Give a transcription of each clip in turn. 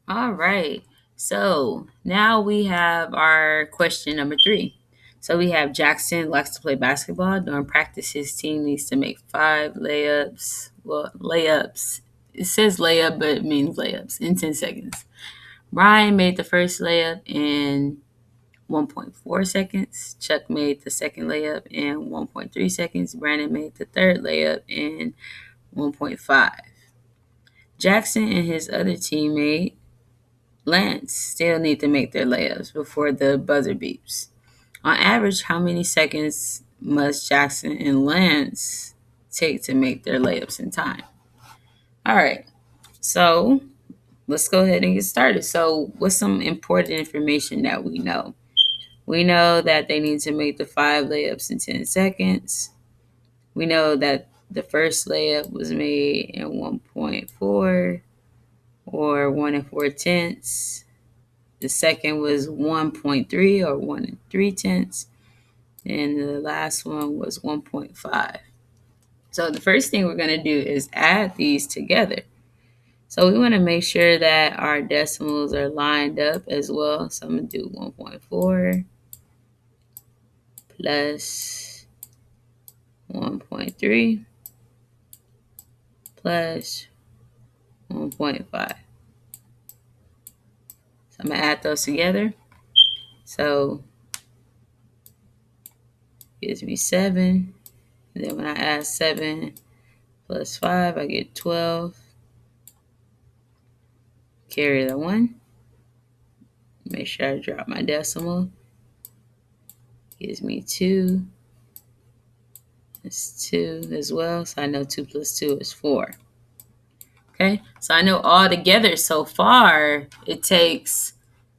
All right. So now we have our question number three. So we have Jackson likes to play basketball. During practice, his team needs to make five layups. Well, layups. It says layup, but it means layups in 10 seconds. Brian made the first layup in 1.4 seconds. Chuck made the second layup in 1.3 seconds. Brandon made the third layup in 1.5. Jackson and his other teammate Lance still need to make their layups before the buzzer beeps. On average, how many seconds must Jackson and Lance take to make their layups in time? All right, so let's go ahead and get started. So, what's some important information that we know? We know that they need to make the five layups in 10 seconds. We know that the first layup was made in 1.4 or 1 and 4 tenths. The second was 1.3 or 1 and 3 tenths. And the last one was 1.5. So the first thing we're going to do is add these together. So we want to make sure that our decimals are lined up as well. So I'm going to do 1.4 plus 1.3 plus 1.5. So I'm going to add those together. So it gives me 7. And then when I add 7 plus 5, I get 12. Carry the 1. Make sure I drop my decimal. Gives me 2. It's 2 as well. So I know 2 plus 2 is 4. Okay. So I know all together so far it takes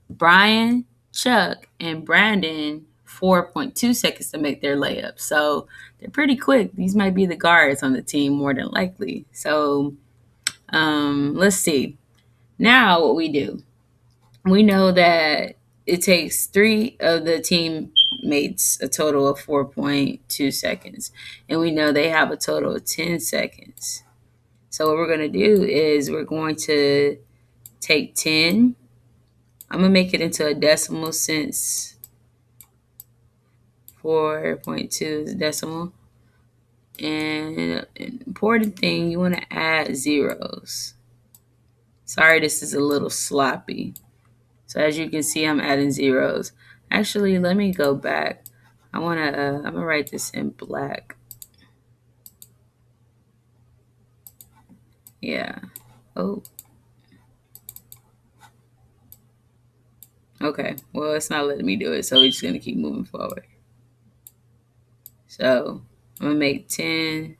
Brian, Chuck, and Brandon 4.2 seconds to make their layup. So they're pretty quick. These might be the guards on the team more than likely. So let's see. Now what we do. We know that it takes 3 of the teammates a total of 4.2 seconds. And we know they have a total of 10 seconds. So what we're going to do is we're going to take 10. I'm going to make it into a decimal since 4.2 is decimal. And an important thing, you want to add zeros. Sorry, this is a little sloppy. So as you can see, I'm adding zeros. Actually, let me go back. I'm gonna write this in black. Yeah. Oh. Okay. Well, it's not letting me do it, so we're just gonna keep moving forward. So I'm gonna make 10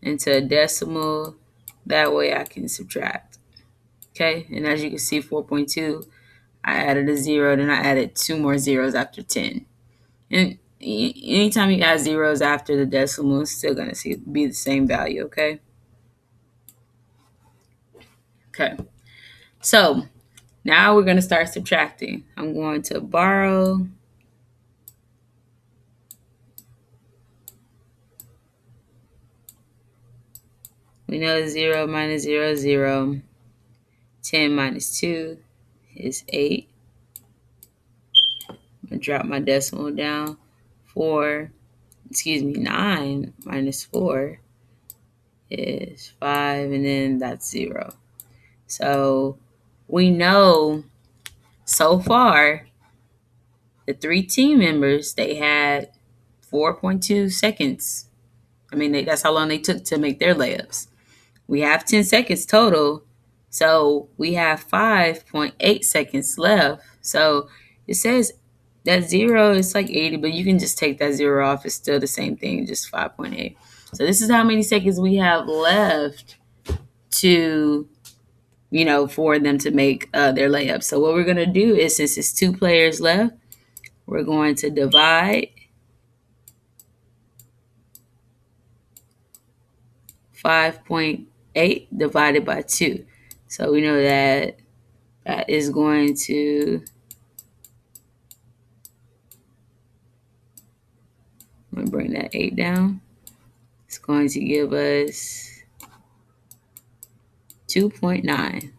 into a decimal. That way I can subtract. Okay. And as you can see, 4.2, I added a 0, then I added 2 more zeros after 10. And anytime you add zeros after the decimal, it's still gonna be the same value. Okay. Okay. So now we're going to start subtracting. I'm going to borrow. We know 0 minus 0 is 0. 10 minus 2 is 8. I'm going to drop my decimal down. 9 minus 4 is 5, and then that's 0. So we know so far the 3 team members, they had 4.2 seconds. I mean, that's how long they took to make their layups. We have 10 seconds total. So we have 5.8 seconds left. So it says that 0 is like 80, but you can just take that 0 off. It's still the same thing, just 5.8. So this is how many seconds we have left to, for them to make their layup. So what we're going to do is, since it's 2 players left, we're going to divide 5.8 divided by 2. So we know that that is going to, I'm going to bring that 8 down. It's going to give us 2.9.